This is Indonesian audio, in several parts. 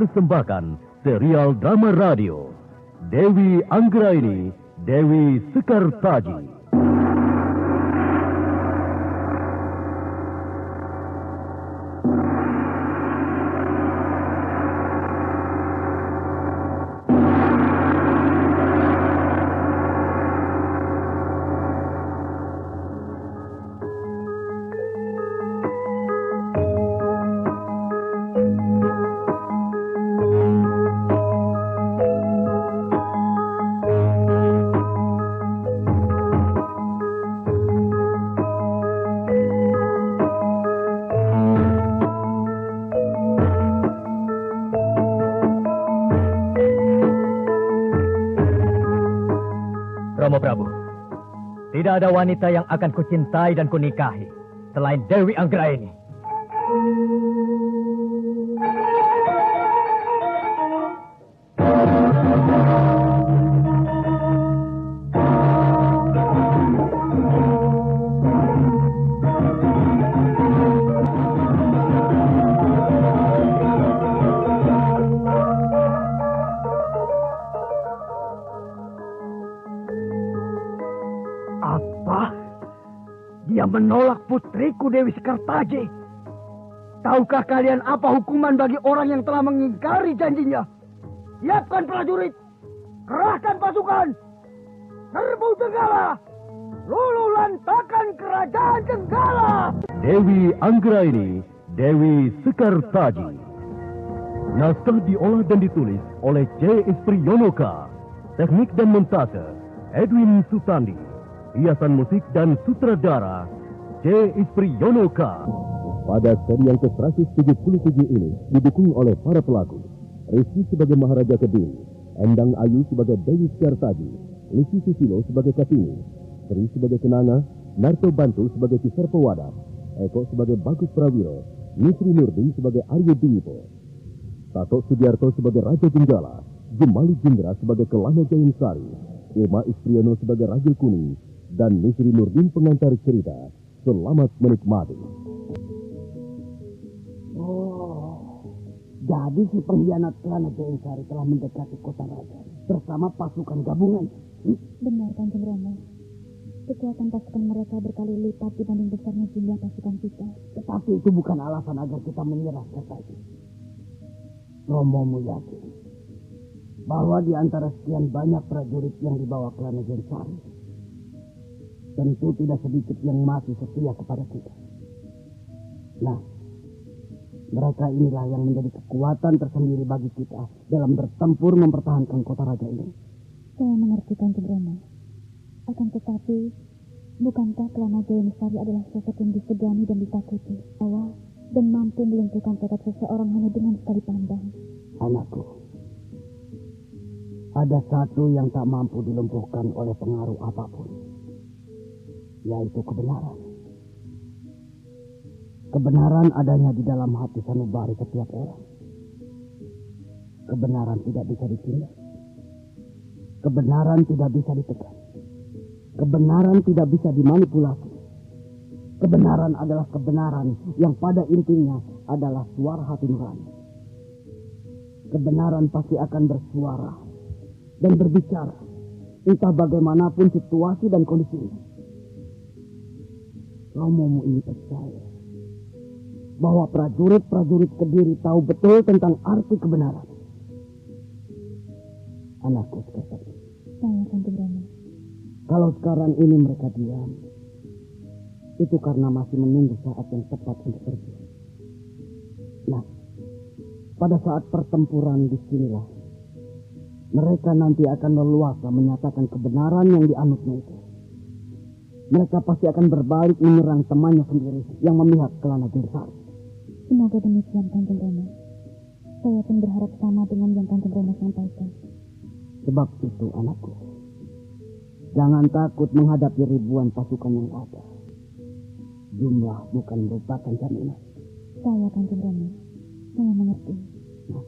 mempersembahkan serial drama radio Dewi Anggraini, Dewi Sekartaji. Romo Prabu, tidak ada wanita yang akan kucintai dan kunikahi selain Dewi Anggraini. Dia menolak putriku Dewi Sekartaji. Tahukah kalian apa hukuman bagi orang yang telah mengingkari janjinya? Siapkan prajurit, kerahkan pasukan, serbu Jenggala, luluh lantakan kerajaan Jenggala. Dewi Anggraini, Dewi Sekartaji. Naskah diolah dan ditulis oleh C. Isprionoka. Teknik dan montase Edwin Sutandi. Hiasan musik dan sutradara C. Isprionoka. Pada serial ke-177 ini didukung oleh para pelaku: Rizky sebagai Maharaja Kediri, Endang Ayu sebagai Dewi Sekartaji, Lisi Susilo sebagai Kartini, Sri sebagai Kenanga, Narto Bantu sebagai Kisar Pewada, Eko sebagai Bagus Prawiro, Misri Nurdin sebagai Aryo Dwipo, Tato Sudiarto sebagai Raja Jenggala, Jemali Jindra sebagai Kelana Jayansari, Irma Ispriono sebagai Raja Kuning, dan Misri Nurdin pengantar cerita. Selamat menikmati. Jadi si pengkhianat Kelana Jayansari telah mendekati kota raja bersama pasukan gabungan. Benar, Kanjeng Romo. Kekuatan pasukan mereka berkali lipat dibanding besarnya jumlah pasukan kita. Tetapi itu bukan alasan agar kita menyerah, Sekartaji. Romomu yakin bahwa di antara sekian banyak prajurit yang dibawa Kelana Jayansari, tentu tidak sedikit yang masih setia kepada kita. Nah, mereka inilah yang menjadi kekuatan tersendiri bagi kita dalam bertempur mempertahankan kota raja ini. Saya mengerti, Kanjeng Romo. Akan tetapi, bukankah Kelana Jayansari adalah sosok yang disegani dan ditakuti, bahwa dan mampu melumpuhkan tekad seseorang hanya dengan sekali pandang? Anakku, ada satu yang tak mampu dilumpuhkan oleh pengaruh apapun, yaitu kebenaran. Kebenaran adanya di dalam hati sanubari setiap orang. Kebenaran tidak bisa ditindak. Kebenaran tidak bisa ditekan. Kebenaran tidak bisa dimanipulasi. Kebenaran adalah kebenaran yang pada intinya adalah suara hati nurani. Kebenaran pasti akan bersuara dan berbicara, entah bagaimanapun situasi dan kondisinya. Romomu ini percaya bahwa prajurit-prajurit Kediri tahu betul tentang arti kebenaran. Anakku Sekartaji. Saya, Kanjeng Romo. Kalau sekarang ini mereka diam, itu karena masih menunggu saat yang tepat untuk pergi. Nah, pada saat pertempuran disinilah mereka nanti akan leluasa menyatakan kebenaran yang dianutnya itu. Mereka pasti akan berbalik menyerang temannya sendiri yang memihak Kelana Jayansari. Semoga demikian, Kanjeng Romo. Saya pun berharap sama dengan yang Kanjeng Romo sampaikan. Sebab itu, anakku, jangan takut menghadapi ribuan pasukan yang ada. Jumlah bukan merupakan jaminan. Saya, Kanjeng Romo. Saya mengerti. Nah,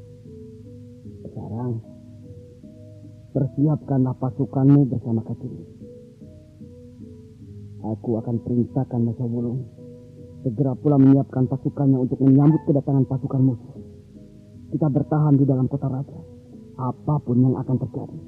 sekarang persiapkanlah pasukanmu bersama Kartini. Aku akan perintahkan Masa Wulung segera pula menyiapkan pasukannya untuk menyambut kedatangan pasukan musuh. kita bertahan di dalam kota raja. Apapun yang akan terjadi.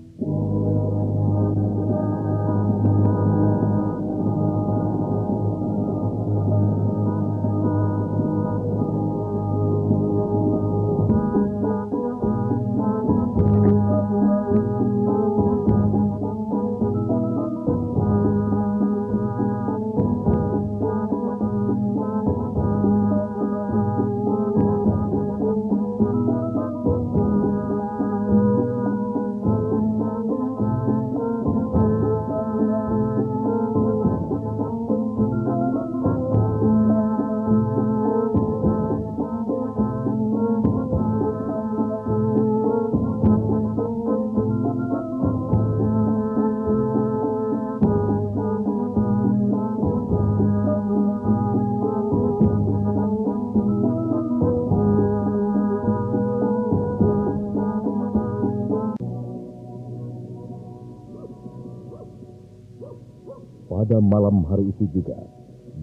Pada malam hari itu juga,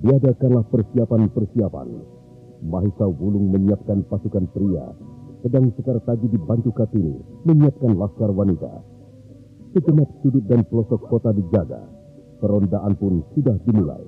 diadakanlah persiapan-persiapan. Mahisa Wulung menyiapkan pasukan pria, sedang Sekar Taji dibantu Kartini menyiapkan laskar wanita. Segenap sudut dan pelosok kota dijaga. Perondaan pun sudah dimulai.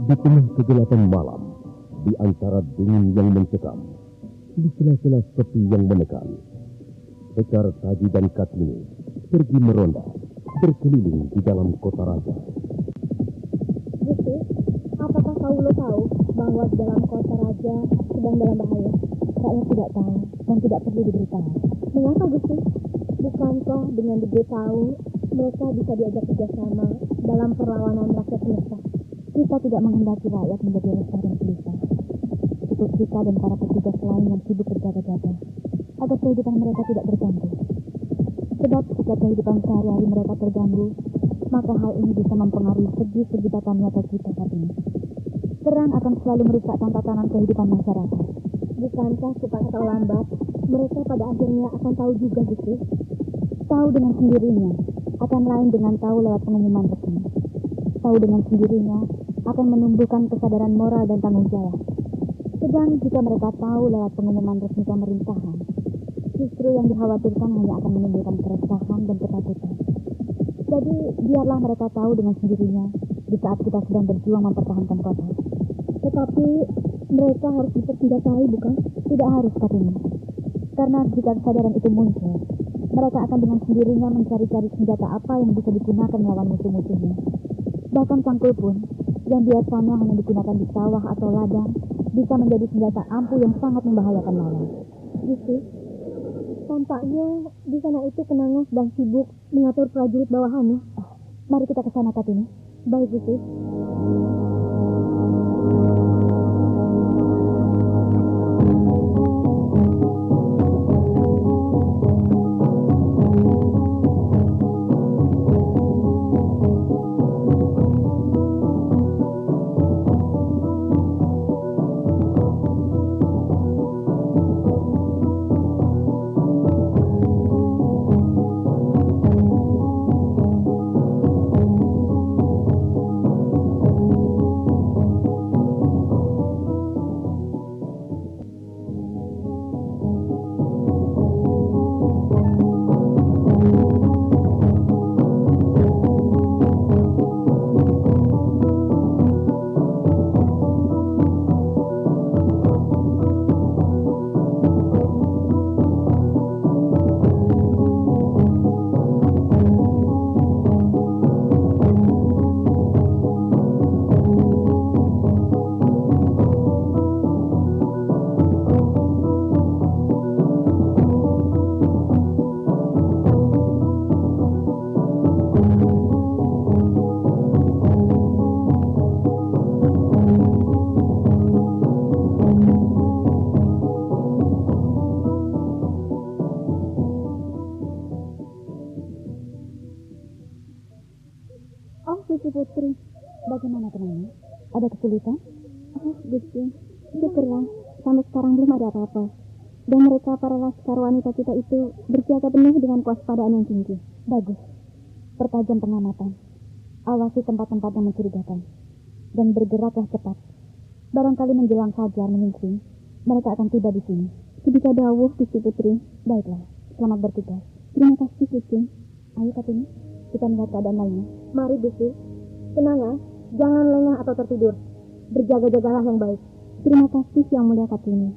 Di tengah kegelapan malam, di antara dingin yang mencekam, di sela-sela sepi yang menekan, Sekar Taji dan Kartini pergi meronda, berkeliling di dalam kota raja. Gusti, apakah Kaulo tahu bahwa di dalam kota raja sedang dalam bahaya? Rakyat tidak tahu dan tidak perlu diberitahu. Mengapa, Gusti? Bukankah dengan diberitahu mereka bisa diajak kerjasama dalam perlawanan rakyat semesta? Kita tidak menghendaki rakyat menjadi resah dan gelisah. Cukup kita dan para petugas lain yang sibuk berjaga-jaga agar kehidupan mereka tidak terganggu. Sebab jika kehidupan sehari-hari mereka terganggu, maka hal ini bisa mempengaruhi segi-segi tata niaga kita saat ini. Perang akan selalu merusakkan tatanan kehidupan masyarakat. Bukankah cepat atau lambat mereka pada akhirnya akan tahu juga, Gusti? Tahu dengan sendirinya akan lain dengan tahu lewat pengumuman resmi. Tahu dengan sendirinya akan menumbuhkan kesadaran moral dan tanggung jawab. Sedang jika mereka tahu lewat pengumuman resmi pemerintahan, justru yang dikhawatirkan hanya akan menimbulkan keresahan dan ketakutan. Jadi biarlah mereka tahu dengan sendirinya di saat kita sedang berjuang mempertahankan kota. Tetapi mereka harus dipersenjatai, bukan? Tidak harus, katanya. Karena jika kesadaran itu muncul, mereka akan dengan sendirinya mencari-cari senjata apa yang bisa digunakan melawan musuh-musuhnya. Bahkan cangkul pun, yang biasanya hanya digunakan di sawah atau ladang, bisa menjadi senjata ampuh yang sangat membahayakan lawan. Gusti, tampaknya di sana itu Kenanga sedang sibuk mengatur prajurit bawahannya. Mari kita ke sana, Kartini. Baik, Gusti. ada kesulitan? Oh, Gusti, syukurlah. Sampai sekarang belum ada apa-apa. Dan mereka, para laskar wanita kita itu, berjaga penuh dengan kewaspadaan yang tinggi. Bagus. Pertajam pengamatan. Awasi tempat-tempat yang mencurigakan. Dan bergeraklah cepat. Barangkali menjelang fajar menyingsing, mereka akan tiba di sini. Ketika dawuh, Gusti Putri. Baiklah, selamat bertugas. Terima kasih, Gusti. Ayo, Katini, kita melihat keadaan lainnya. Mari, Gusti. Tenang ya, jangan lengah atau tertidur. Berjaga-jagalah yang baik. Terima kasih, Yang Mulia Katini.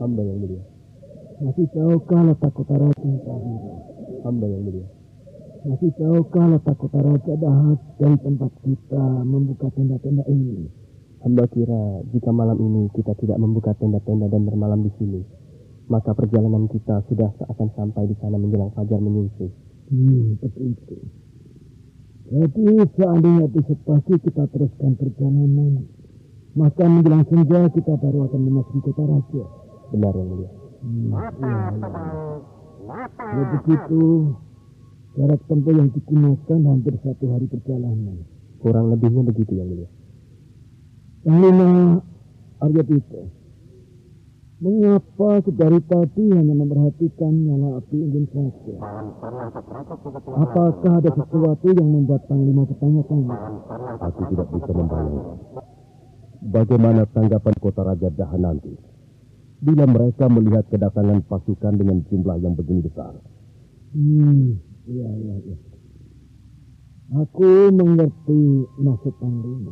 Hamba yang mulia. Masih tahukah letak kota raja Tahira? Hamba yang mulia. Masih tahukah letak kota raja Dahat dari tempat kita membuka tenda-tenda ini? Hamba kira jika malam ini kita tidak membuka tenda-tenda dan bermalam di sini, maka perjalanan kita sudah akan sampai di sana menjelang fajar menyingsing. Begitu. Jadi seandainya besok pagi kita teruskan perjalanan, maka menjelang senja kita baru akan memasuki kota raja. Benar yang mulia. Ya begitu, jarak tempuh yang digunakan hampir 1 hari perjalanan. Kurang lebihnya begitu yang mulia. Panglima Aryabhita, mengapa dari tadi hanya memperhatikan nyala api unggun saja? Apakah ada sesuatu yang membuat Panglima bertanya-tanya? Aku tidak bisa membayangkan bagaimana tanggapan kota Raja Daha nanti bila mereka melihat kedatangan pasukan dengan jumlah yang begini besar. Iya. Aku mengerti maksud Panglima.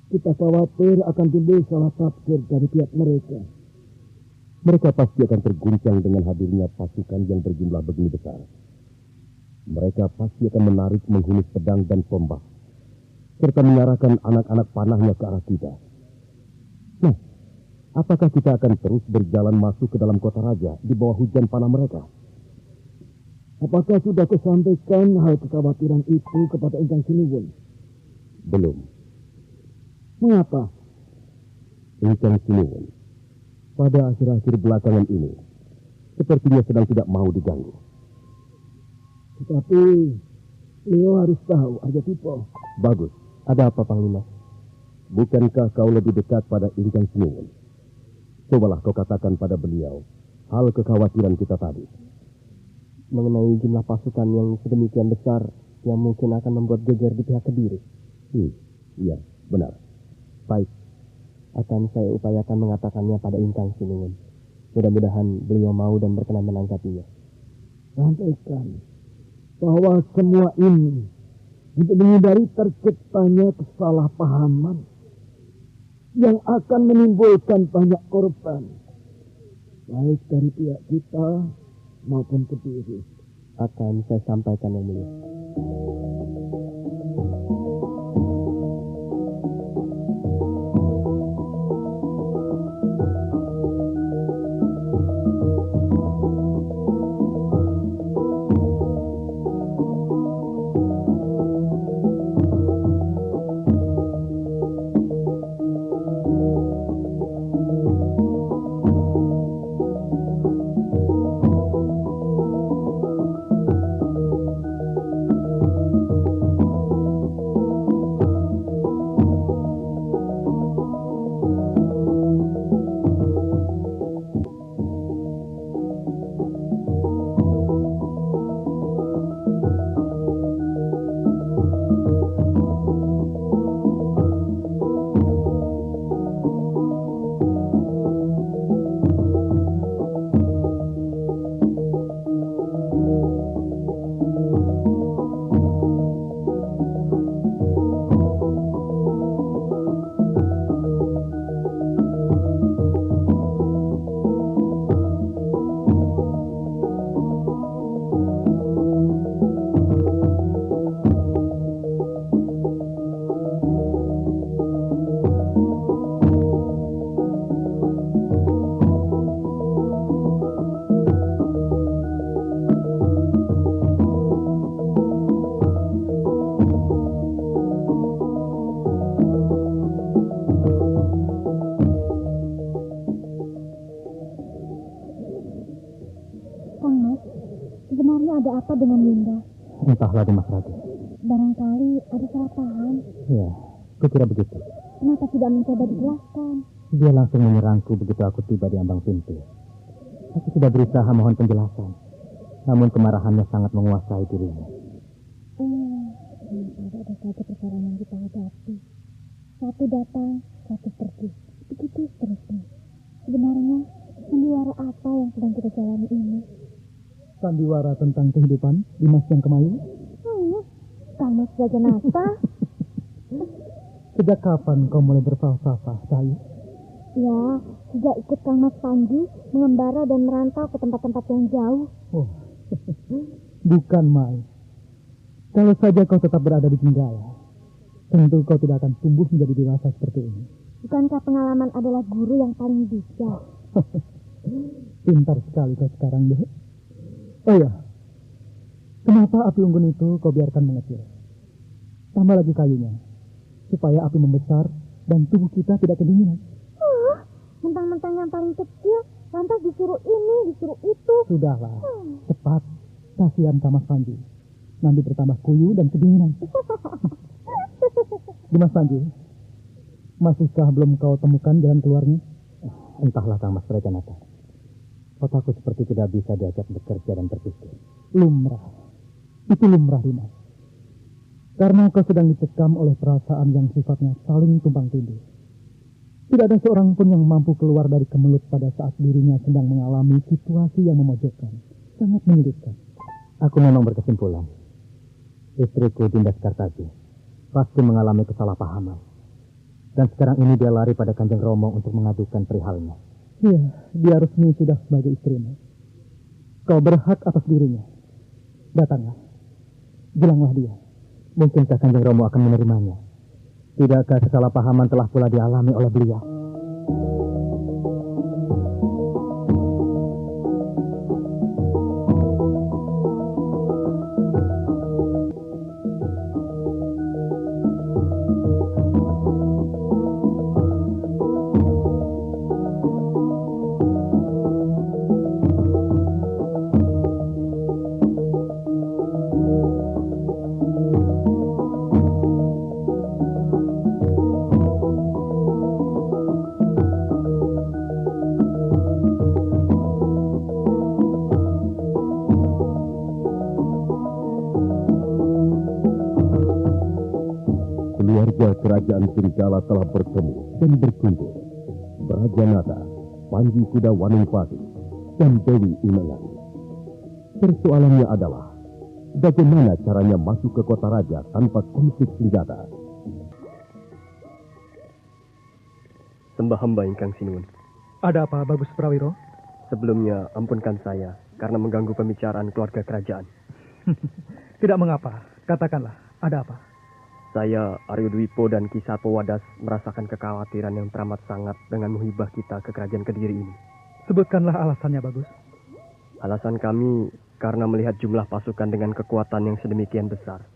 Kita khawatir akan timbul salah tafsir dari pihak mereka. Mereka pasti akan terguncang dengan hadirnya pasukan yang berjumlah begini besar. Mereka pasti akan menarik menghunus pedang dan tombak, serta mengarahkan anak-anak panahnya ke arah kita. Nah, apakah kita akan terus berjalan masuk ke dalam kota raja di bawah hujan panah mereka? Apakah sudah kesampaikan hal kekhawatiran itu kepada Ingkang Sinuwun? Belum. Mengapa? Ingkang Sinuwun pada akhir-akhir belakangan ini sepertinya sedang tidak mau diganggu. Tetapi Leo harus tahu Aryabhita. Bagus. Ada apa, Panglima? Bukankah kau lebih dekat pada Ingkang Sinuwun? Cobalah kau katakan pada beliau hal kekhawatiran kita tadi. Mengenai jumlah pasukan yang sedemikian besar yang mungkin akan membuat geger di pihak Kediri. Iya, benar. Baik, akan saya upayakan mengatakannya pada Ingkang Sinuwun. Mudah-mudahan beliau mau dan berkenan menanggapinya. Sampaikan bahwa semua ini untuk menghindari terciptanya kesalahpahaman yang akan menimbulkan banyak korban, baik dari pihak kita maupun Kediri. Akan saya sampaikan yang mulia. Sebenarnya ada apa dengan Yunda? Entahlah Dimas Rati. Barangkali ada salah paham. Ya, kukira begitu. Kenapa tidak mencoba dijelaskan? Dia langsung menyerangku begitu aku tiba di ambang pintu. Aku sudah berusaha mohon penjelasan, namun kemarahannya sangat menguasai dirinya. Ada saja persoalan yang kita hadapi. Satu datang, satu pergi. Begitu seterusnya. Sebenarnya, sandiwara apa yang sedang kita jalani ini? Sandiwara tentang kehidupan Dimas yang Kemayu? Kamu sudah jenazah? Sejak kapan kau mulai berfalsafah, Cahayu? Ya, sejak ikut Kang Mas Panji mengembara dan merantau ke tempat-tempat yang jauh. Oh, bukan main. Kalau saja kau tetap berada di Jenggala, tentu kau tidak akan tumbuh menjadi dewasa seperti ini. Bukankah pengalaman adalah guru yang paling bijak? Pintar sekali kau sekarang, Dek. Oh ya, kenapa api unggun itu kau biarkan mengecil? Tambah lagi kayunya, supaya api membesar dan tubuh kita tidak kedinginan. Mentang-mentang yang paling kecil, lantas disuruh ini, disuruh itu. Sudahlah, cepat. Kasihan Kang Mas Panji. Nanti bertambah kuyu dan kedinginan. Dimas Panji, masihkah belum kau temukan jalan keluarnya? Entahlah Kang Mas Rejanata. Otakku seperti tidak bisa diajak bekerja dan berpikir. Lumrah. Itu lumrah, Dimas. Karena kau sedang dicekam oleh perasaan yang sifatnya saling tumpang tindih. Tidak ada seorang pun yang mampu keluar dari kemelut pada saat dirinya sedang mengalami situasi yang memojokkan. Sangat menyulitkan. Aku memang berkesimpulan. Istriku Dinda Sekartaji pasti mengalami kesalahpahaman. Dan sekarang ini dia lari pada Kanjeng Romo untuk mengadukan perihalnya. Iya, dia resmi sudah sebagai istrimu. Kau berhak atas dirinya. Datanglah. Bilanglah dia. Mungkinkah Kanjeng Romo akan menerimanya? Tidakkah kesalahpahaman telah pula dialami oleh beliau? Keluarga kerajaan Jenggala telah bertemu dan berkumpul. Brajanata, Panji Kuda Wanungpati, dan Dewi Imengan. Persoalannya adalah, bagaimana caranya masuk ke kota raja tanpa konflik senjata? Sembah hamba Ingkang Sinuwun. Ada apa, Bagus Prawiro? Sebelumnya, ampunkan saya karena mengganggu pembicaraan keluarga kerajaan. Tidak mengapa, katakanlah, ada apa? Saya, Aryo Dwipo dan Ki Sato Wadas merasakan kekhawatiran yang teramat sangat dengan muhibah kita ke kerajaan Kediri ini. Sebutkanlah alasannya, Bagus. Alasan kami karena melihat jumlah pasukan dengan kekuatan yang sedemikian besar.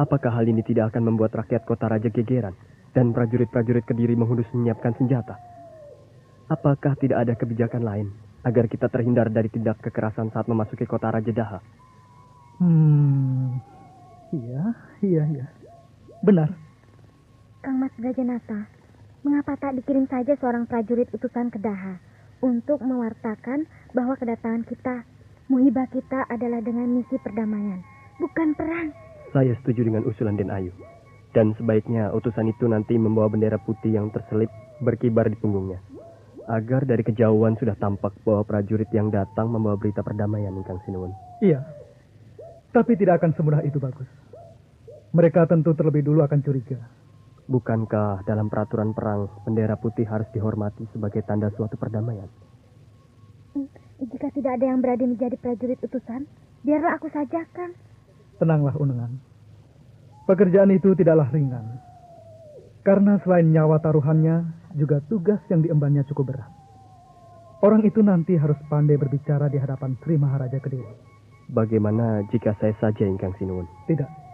Apakah hal ini tidak akan membuat rakyat kota raja gegeran dan prajurit-prajurit Kediri menghunus menyiapkan senjata? Apakah tidak ada kebijakan lain agar kita terhindar dari tindak kekerasan saat memasuki kota Raja Daha? Iya. Benar. Kang Mas Brajanata, mengapa tak dikirim saja seorang prajurit utusan ke Daha untuk mewartakan bahwa kedatangan kita, muhibah kita adalah dengan misi perdamaian, bukan perang? Saya setuju dengan usulan Den Ayu. Dan sebaiknya utusan itu nanti membawa bendera putih yang terselip berkibar di punggungnya. Agar dari kejauhan sudah tampak bahwa prajurit yang datang membawa berita perdamaian, Ingkang Sinuwun. Iya. Tapi tidak akan semudah itu, Bagus. Mereka tentu terlebih dulu akan curiga. Bukankah dalam peraturan perang, bendera putih harus dihormati sebagai tanda suatu perdamaian? Jika tidak ada yang berani menjadi prajurit utusan, biarlah aku saja, Kang. Tenanglah, Unengan. Pekerjaan itu tidaklah ringan. Karena selain nyawa taruhannya, juga tugas yang diembannya cukup berat. Orang itu nanti harus pandai berbicara di hadapan Sri Maharaja Kediri. Bagaimana jika saya saja, Ingkang Sinuwun? Tidak.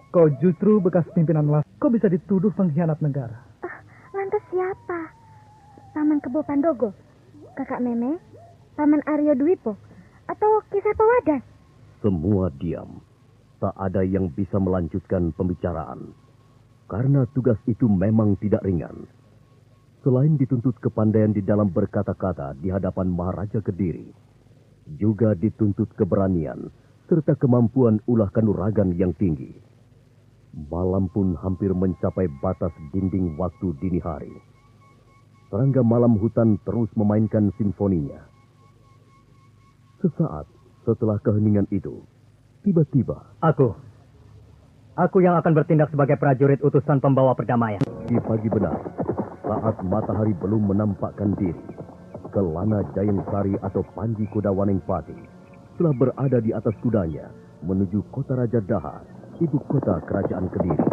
Kau justru bekas pimpinan las. Kau bisa dituduh pengkhianat negara. Lantas siapa? Paman Kebo Pandogo? Kakak Meme? Paman Aryo Dwipo? Atau Ki Sato Wadas? Semua diam. Tak ada yang bisa melanjutkan pembicaraan. Karena tugas itu memang tidak ringan. Selain dituntut kepandaian di dalam berkata-kata di hadapan Maharaja Kediri, juga dituntut keberanian serta kemampuan ulah kanuragan yang tinggi. Malam pun hampir mencapai batas dinding waktu dini hari. Serangga malam hutan terus memainkan simfoninya. Sesaat setelah keheningan itu, tiba-tiba Aku yang akan bertindak sebagai prajurit utusan pembawa perdamaian. di pagi benar, saat matahari belum menampakkan diri, Kelana Jayeng Sari atau Panji Kudawaningpati telah berada di atas kudanya menuju kota Raja Daha, ibu kota kerajaan Kediri.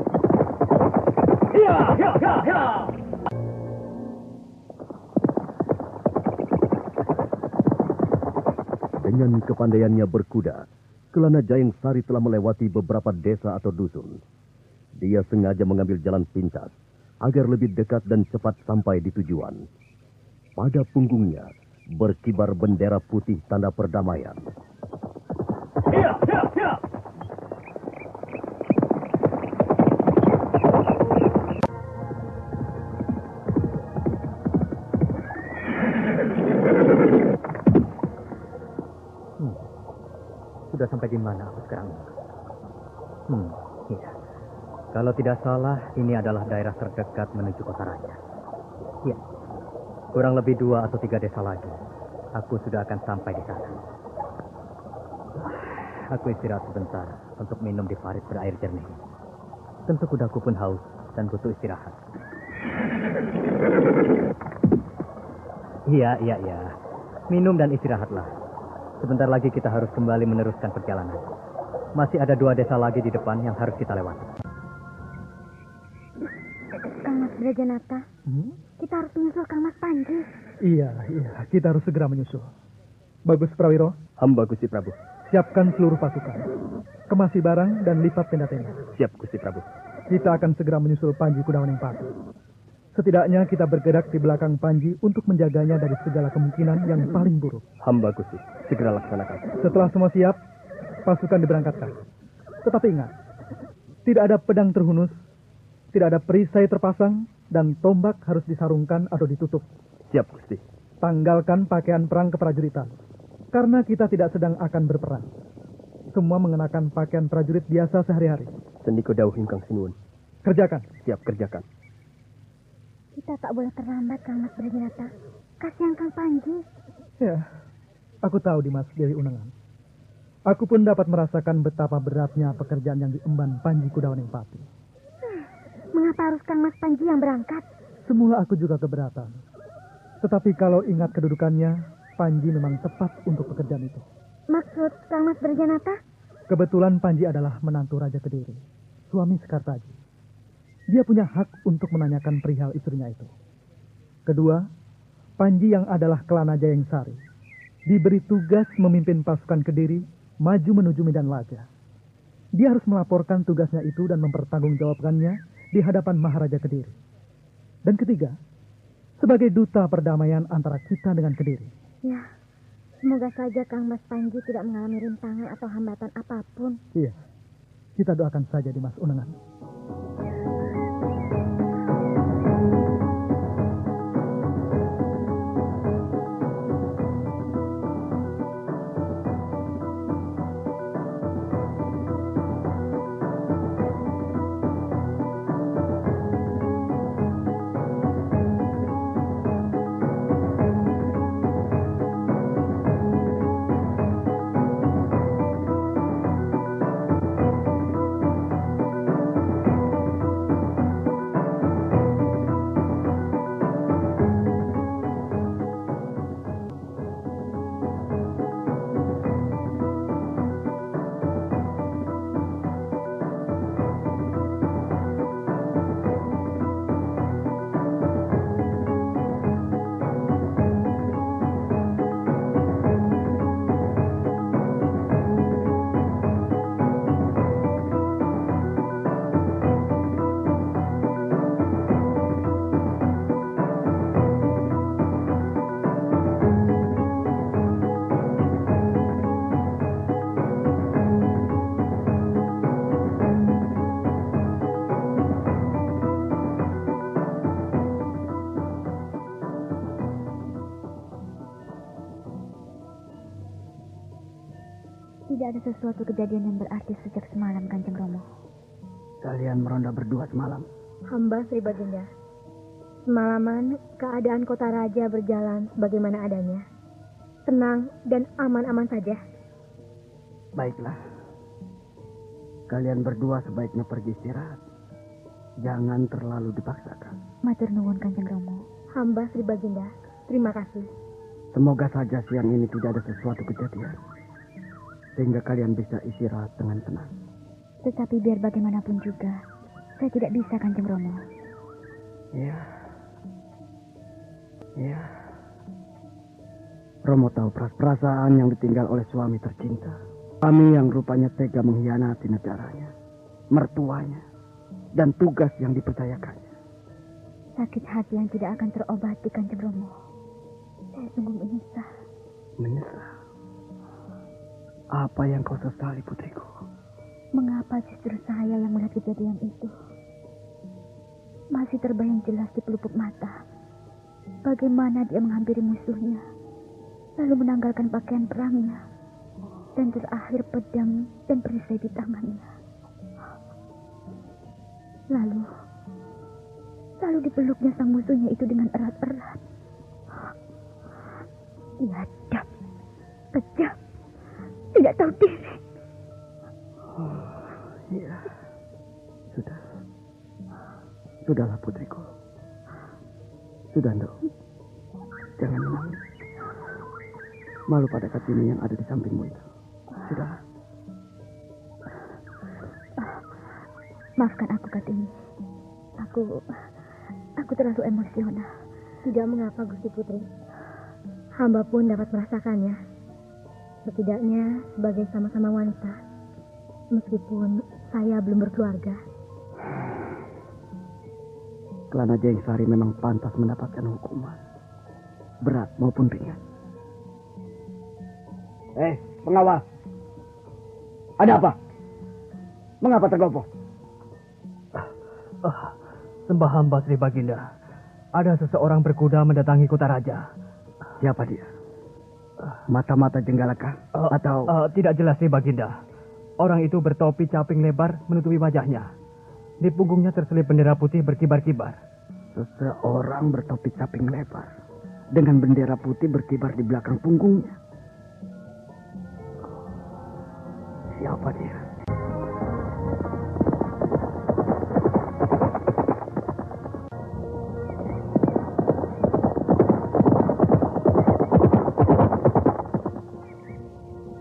Dengan kepandaiannya berkuda, Kelana Jayeng Sari telah melewati beberapa desa atau dusun. Dia sengaja mengambil jalan pintas agar lebih dekat dan cepat sampai di tujuan. Pada punggungnya berkibar bendera putih tanda perdamaian. Sudah sampai di mana aku sekarang? Iya. Kalau tidak salah, ini adalah daerah terdekat menuju kota raja. Iya. Kurang lebih 2 atau 3 desa lagi, aku sudah akan sampai di sana. Aku istirahat sebentar untuk minum di parit berair jernih. Tentu kudaku pun haus dan butuh istirahat. Iya. Minum dan istirahatlah. Sebentar lagi kita harus kembali meneruskan perjalanan. Masih ada 2 desa lagi di depan yang harus kita lewati. Kang Mas Brajanata, kita harus menyusul Kang Mas Panji. Iya, kita harus segera menyusul. Bagus Prawiro, Hamba Gusti Prabu. siapkan seluruh pasukan. Kemasi barang dan lipat tenda-tenda. Siap Gusti Prabu. Kita akan segera menyusul Panji Kudawaningpati. Setidaknya kita bergerak di belakang Panji untuk menjaganya dari segala kemungkinan yang paling buruk. Hamba Gusti, segera laksanakan. Setelah semua siap, pasukan diberangkatkan. Tetapi ingat, tidak ada pedang terhunus, tidak ada perisai terpasang, dan tombak harus disarungkan atau ditutup. Siap Gusti. Tanggalkan pakaian perang keprajuritan, karena kita tidak sedang akan berperang. Semua mengenakan pakaian prajurit biasa sehari-hari. Sendiko dawuh ingkang sinuwun. Kerjakan. Siap kerjakan. Kita tak boleh terlambat, Kang Mas Brajanata. Kasihan Kang Panji. Ya, aku tahu Dimas Dewi Unengan. Aku pun dapat merasakan betapa beratnya pekerjaan yang diemban Panji Kudawaningpati. Mengapa harus Kang Mas Panji yang berangkat? Semula aku juga keberatan. Tetapi kalau ingat kedudukannya, Panji memang tepat untuk pekerjaan itu. Maksud Kang Mas Brajanata? Kebetulan Panji adalah menantu Raja Kediri, suami Sekartaji. Dia punya hak untuk menanyakan perihal istrinya itu. Kedua, Panji yang adalah Kelana Jayeng Sari diberi tugas memimpin pasukan Kediri maju menuju medan laga. Dia harus melaporkan tugasnya itu dan mempertanggungjawabkannya di hadapan Maharaja Kediri. Dan ketiga, sebagai duta perdamaian antara kita dengan Kediri. Ya, semoga saja Kang Mas Panji tidak mengalami rintangan atau hambatan apapun. Iya, kita doakan saja Dimas Unengan. Tidak ada sesuatu kejadian yang berarti sejak semalam, Kanjeng Romo. Kalian meronda berdua semalam? Hamba Sri Baginda. Semalaman keadaan kota raja berjalan sebagaimana adanya. Tenang dan aman-aman saja. Baiklah. Kalian berdua sebaiknya pergi istirahat. Jangan terlalu dipaksakan. Matur nuwun, Kanjeng Romo. Hamba Sri Baginda. Terima kasih. Semoga saja siang ini tidak ada sesuatu kejadian. Sehingga kalian bisa istirahat dengan tenang. Tetapi biar bagaimanapun juga, saya tidak bisa, Kanjeng Romo. Iya. Iya. Romo tahu perasaan yang ditinggal oleh suami tercinta. Suami yang rupanya tega mengkhianati negaranya, mertuanya, dan tugas yang dipercayakannya. Sakit hati yang tidak akan terobati, Kanjeng Romo. Saya sungguh menyesal. Menyesal? Apa yang kau sesali, putriku? Mengapa justru saya yang melihat kejadian itu? Masih terbayang jelas di pelupuk mata. Bagaimana dia menghampiri musuhnya, lalu menanggalkan pakaian perangnya, dan terakhir pedang dan perisai di tangannya. Lalu dipeluknya sang musuhnya itu dengan erat-erat. Biadab, kejam, tidak tahu diri. Iya, sudahlah putriku. Sudah, Nduk. Jangan menangis. Malu pada Kartini yang ada di sampingmu itu. Sudah. Maafkan aku, Kartini. Aku terlalu emosional. Tidak mengapa, Gusti Putri. Hamba pun dapat merasakannya. Setidaknya sebagai sama-sama wanita. Meskipun saya belum berkeluarga. Kelana Jeng Sari memang pantas mendapatkan hukuman. Berat maupun ringan. Pengawal. Ada apa? Mengapa tergopoh? Sembah hamba Sri Baginda. Ada seseorang berkuda mendatangi kota raja. Siapa dia? Mata-mata jenggalakah? Atau... Tidak jelas Sri Baginda. Orang itu bertopi caping lebar menutupi wajahnya. Di punggungnya terselip bendera putih berkibar-kibar. Seseorang bertopi caping lebar dengan bendera putih berkibar di belakang punggungnya. Siapa dia?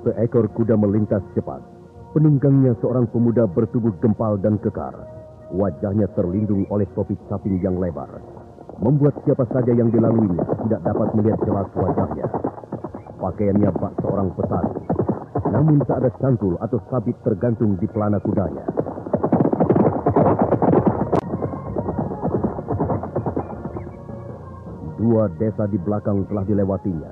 Seekor kuda melintas cepat. Penunggangnya seorang pemuda bertubuh gempal dan kekar. Wajahnya terlindung oleh topi caping yang lebar, membuat siapa saja yang dilaluinya tidak dapat melihat jelas wajahnya. Pakaiannya bak seorang petani, namun tak ada cangkul atau sabit tergantung di pelana kudanya. Dua desa di belakang telah dilewatinya.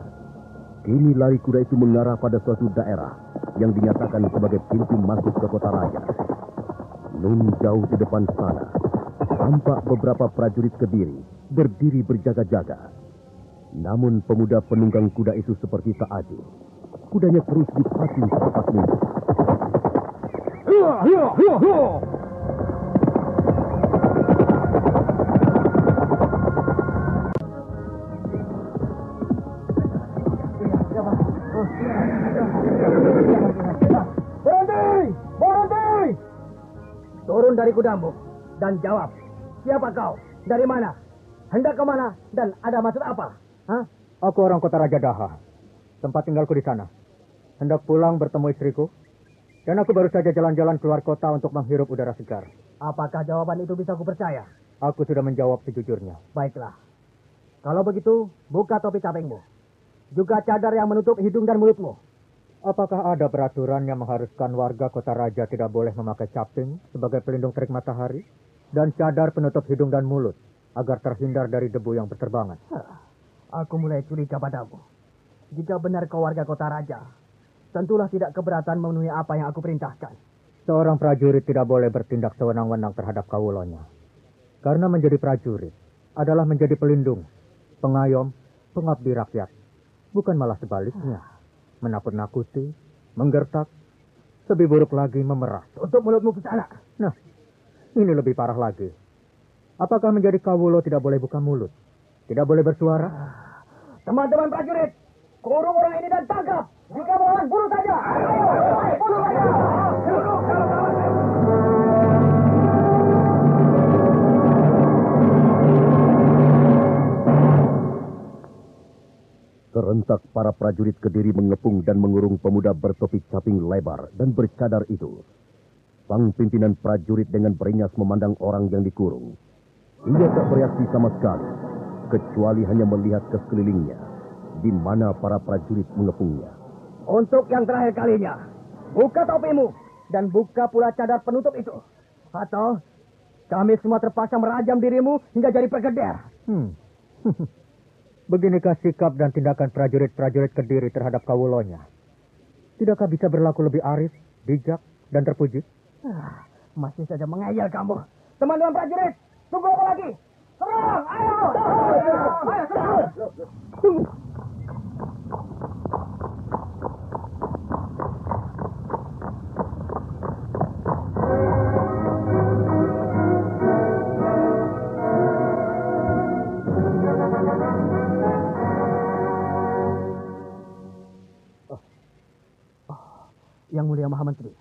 Kini lari kuda itu mengarah pada suatu daerah yang dinyatakan sebagai pintu masuk ke kota raja. Nun jauh di depan sana, tampak beberapa prajurit Kediri berdiri berjaga-jaga. Namun pemuda penunggang kuda itu seperti tak acuh. Kudanya terus dipacu secepat mungkin. Berhenti! Turun dari kudamu dan jawab. Siapa kau? Dari mana? Hendak ke mana? Dan ada maksud apa? Hah? Aku orang kota Raja Daha. Tempat tinggalku di sana. Hendak pulang bertemu istriku. Dan aku baru saja jalan-jalan keluar kota untuk menghirup udara segar. Apakah jawaban itu bisa kupercaya? Aku sudah menjawab sejujurnya. Baiklah. Kalau begitu, buka topi capingmu. Juga cadar yang menutup hidung dan mulutmu. Apakah ada peraturan yang mengharuskan warga kota raja tidak boleh memakai caping sebagai pelindung terik matahari dan cadar penutup hidung dan mulut agar terhindar dari debu yang berterbangan? Aku mulai curiga padamu. Jika benar kau warga kota raja, tentulah tidak keberatan memenuhi apa yang aku perintahkan. Seorang prajurit tidak boleh bertindak sewenang-wenang terhadap kawulanya. Karena menjadi prajurit adalah menjadi pelindung, pengayom, pengabdi rakyat. Bukan malah sebaliknya. Menakut-nakuti, menggertak, Lebih buruk lagi memeras. Tutup mulutmu ke sana. Nah, ini lebih parah lagi. Apakah menjadi kawulo tidak boleh buka mulut? Tidak boleh bersuara? Teman-teman prajurit, kurung orang ini dan tangkap. Jika melawan, bunuh saja. Ayo, bunuh saja. Bunuh. Serentak para prajurit Kediri mengepung dan mengurung pemuda bertopi caping lebar dan bercadar itu. Sang pimpinan prajurit dengan beringas memandang orang yang dikurung. Ia tak bereaksi sama sekali, kecuali hanya melihat ke sekelilingnya, di mana para prajurit mengepungnya. Untuk yang terakhir kalinya, buka topimu dan buka pula cadar penutup itu. Atau kami semua terpaksa merajam dirimu hingga jadi pergeder. Beginikah sikap dan tindakan prajurit-prajurit Kediri terhadap kawulonya? Tidakkah bisa berlaku lebih arif, bijak, dan terpuji? Masih saja mengayal kamu. Teman-teman prajurit, tunggu apa lagi? Serang! Ayo! Ayo, serang! Tunggu! Yang mulia Mahamentri,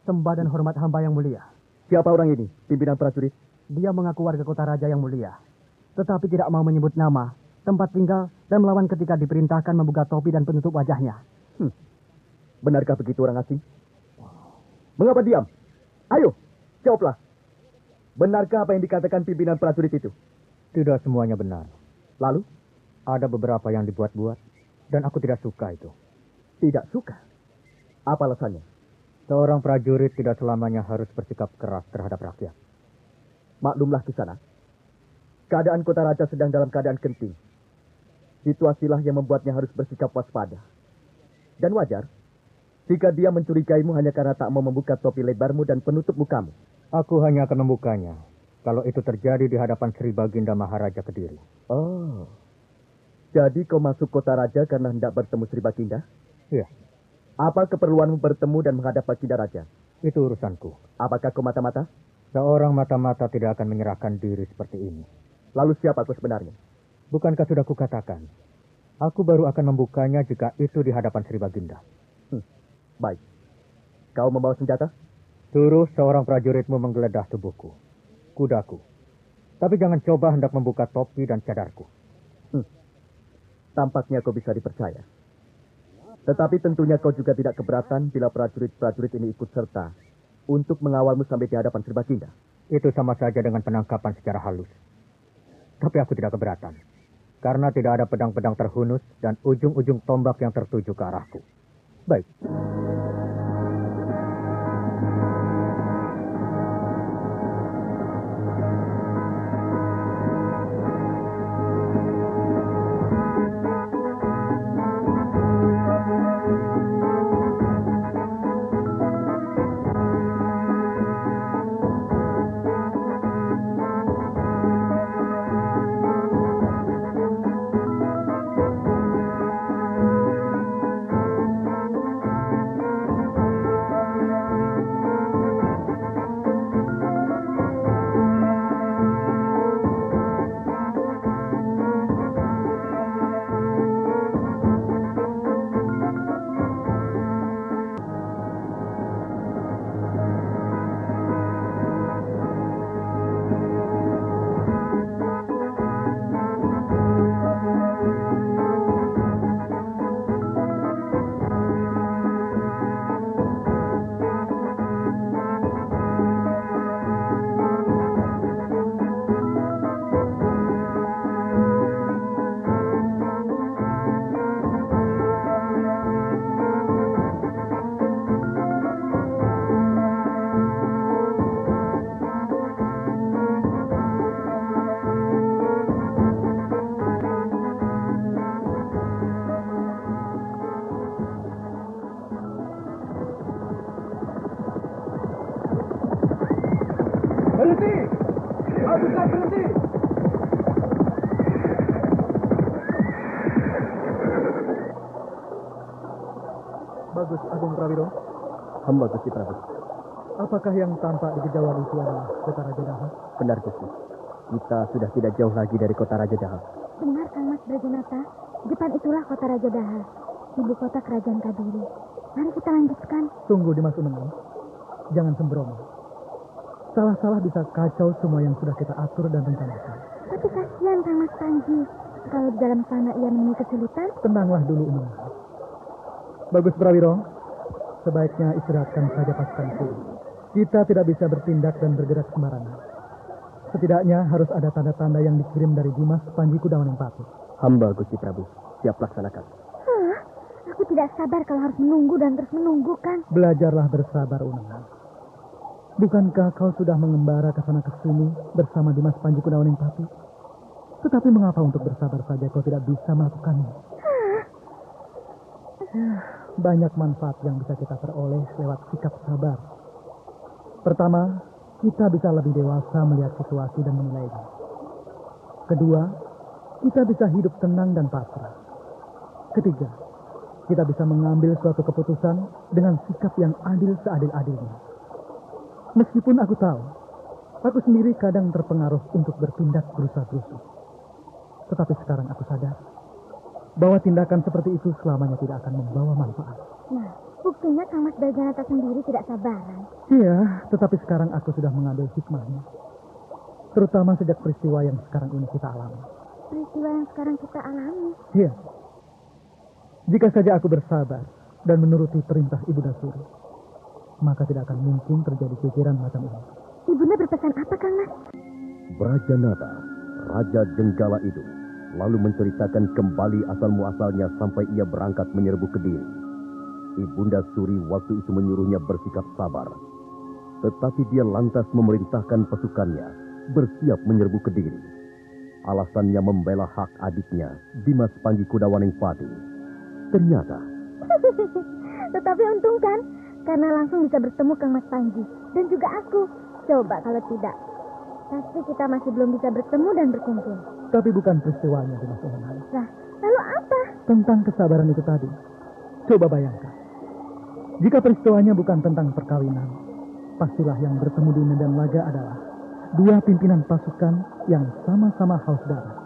sembah dan hormat hamba yang mulia. Siapa orang ini, pimpinan prajurit? Dia mengaku warga kota raja yang mulia, tetapi tidak mau menyebut nama, tempat tinggal, dan melawan ketika diperintahkan membuka topi dan penutup wajahnya. Benarkah begitu orang asing? Mengapa diam? Ayo, jawablah. Benarkah apa yang dikatakan pimpinan prajurit itu? Tidak semuanya benar. Lalu, ada beberapa yang dibuat-buat, dan aku tidak suka itu. Tidak suka? Apa alasannya? Seorang prajurit tidak selamanya harus bersikap keras terhadap rakyat. Maklumlah Kisana. Keadaan kota raja sedang dalam keadaan genting. Situasilah yang membuatnya harus bersikap waspada. Dan wajar, jika dia mencurigaimu hanya karena tak mau membuka topi lebarmu dan penutup mukamu. Aku hanya akan membukanya kalau itu terjadi di hadapan Sri Baginda Maharaja Kediri. Oh, jadi kau masuk kota raja karena hendak bertemu Sri Baginda? Iya. Apa keperluanmu bertemu dan menghadap Baginda Raja? Itu urusanku. Apakah kau mata-mata? Seorang mata-mata tidak akan menyerahkan diri seperti ini. Lalu siapa kau sebenarnya? Bukankah sudah kukatakan? Aku baru akan membukanya jika itu di hadapan Sri Baginda. Baik. Kau membawa senjata? Suruh seorang prajuritmu menggeledah tubuhku, kudaku. Tapi jangan coba hendak membuka topi dan cadarku. Tampaknya kau bisa dipercaya. Tetapi tentunya kau juga tidak keberatan bila prajurit-prajurit ini ikut serta untuk mengawalmu sampai di hadapan Sri Baginda. Itu sama saja dengan penangkapan secara halus. Tapi aku tidak keberatan. Karena tidak ada pedang-pedang terhunus dan ujung-ujung tombak yang tertuju ke arahku. Baik. Berhenti! Habislah berhenti! Bagus, Agung Prawiro. Hamba Gusti Prabu. Apakah yang tampak di kejauhan itu adalah kota Raja Daha? Benar Gusti. Kita sudah tidak jauh lagi dari kota Raja Daha. Benar, Kang Mas Brajanata. Di depan itulah kota Raja Daha, ibu kota kerajaan Kadiri. Mari kita lanjutkan. Tunggu Dimas Unengan. Jangan sembrono. Salah-salah bisa kacau semua yang sudah kita atur dan rencanakan. Tapi kasihan Kang Mas Panji. Kalau di dalam sana ia menemui kesulitan. Tenanglah dulu Unengan. Bagus Prawiro. Sebaiknya istirahatkan saja pasukan itu. Kita tidak bisa bertindak dan bergerak sembarangan. Setidaknya harus ada tanda-tanda yang dikirim dari Dimas Panji Kudawaningpati. Hamba Gusti Prabu, siap laksanakan. Aku tidak sabar kalau harus menunggu dan terus menunggu, Kang. Belajarlah bersabar, Unengan. Bukankah kau sudah mengembara ke sana ke sini bersama Dimas Panji Kudawaningpati? Tetapi mengapa untuk bersabar saja kau tidak bisa melakukannya? Banyak manfaat yang bisa kita peroleh lewat sikap sabar. Pertama, kita bisa lebih dewasa melihat situasi dan menilainya. Kedua, kita bisa hidup tenang dan pasrah. Ketiga, kita bisa mengambil suatu keputusan dengan sikap yang adil seadil-adilnya. Meskipun aku tahu, aku sendiri kadang terpengaruh untuk bertindak gerusa-gerusu. Tetapi sekarang aku sadar bahwa tindakan seperti itu selamanya tidak akan membawa manfaat. Nah, buktinya Kang Mas Brajanata sendiri tidak sabaran. Iya, tetapi sekarang aku sudah mengambil hikmahnya. Terutama sejak peristiwa yang sekarang ini kita alami. Peristiwa yang sekarang kita alami. Iya. Jika saja aku bersabar dan menuruti perintah Ibunda Suri, maka tidak akan mungkin terjadi kejiran macam ini. Ibunda berpesan apa, Kang Mas? Brajanata, Raja Jenggala itu, lalu menceritakan kembali asal-muasalnya sampai ia berangkat menyerbu Kediri. Ibunda Suri waktu itu menyuruhnya bersikap sabar. Tetapi dia lantas memerintahkan pasukannya bersiap menyerbu Kediri. Alasannya membela hak adiknya, Dimas Panji Kudawaningpati. Ternyata... Tetapi untung kan, karena langsung bisa bertemu Kang Mas Panji. Dan juga aku. Coba kalau tidak, pasti kita masih belum bisa bertemu dan berkumpul. Tapi bukan peristiwanya, Dimas Unengan. Nah, lalu apa? Tentang kesabaran itu tadi. Coba bayangkan. Jika peristiwanya bukan tentang perkawinan, pastilah yang bertemu di medan laga adalah dua pimpinan pasukan yang sama-sama haus darah.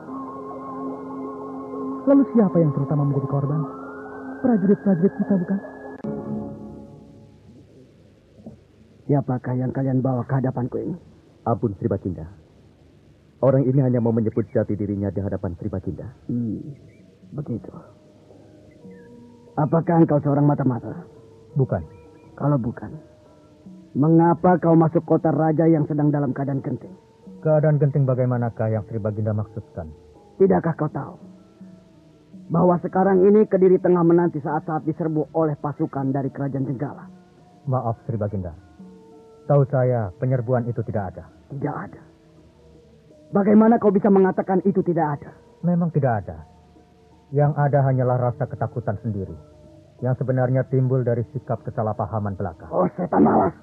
Lalu siapa yang terutama menjadi korban? Prajurit-prajurit kita, bukan? Siapakah yang kalian bawa ke hadapanku ini? Ampun, Sri Baginda. Orang ini hanya mau menyebut jati dirinya di hadapan Sri Baginda. Begitu. Apakah engkau seorang mata-mata? Bukan. Kalau bukan, mengapa kau masuk kota raja yang sedang dalam keadaan genting? Keadaan genting bagaimanakah yang Sri Baginda maksudkan? Tidakkah kau tahu bahwa sekarang ini Kediri tengah menanti saat-saat diserbu oleh pasukan dari kerajaan Jenggala? Maaf, Sri Baginda. Tahu saya penyerbuan itu tidak ada. Tidak ada. Bagaimana kau bisa mengatakan itu tidak ada? Memang tidak ada. Yang ada hanyalah rasa ketakutan sendiri. Yang sebenarnya timbul dari sikap kesalahpahaman belaka. Oh, setan malas.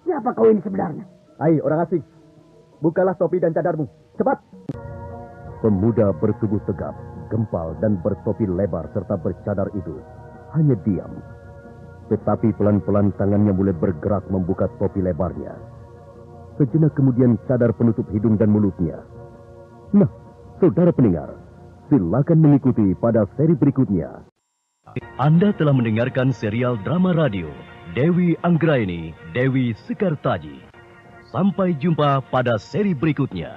Siapa kau ini sebenarnya? Hai, orang asing. Bukalah topi dan cadarmu. Cepat. Pemuda bertubuh tegap, gempal dan bertopi lebar serta bercadar itu hanya diam. Tetapi pelan-pelan tangannya mulai bergerak membuka topi lebarnya. Sejenak kemudian cadar penutup hidung dan mulutnya. Nah, saudara pendengar, silakan mengikuti pada seri berikutnya. Anda telah mendengarkan serial drama radio Dewi Anggraini, Dewi Sekartaji. Sampai jumpa pada seri berikutnya.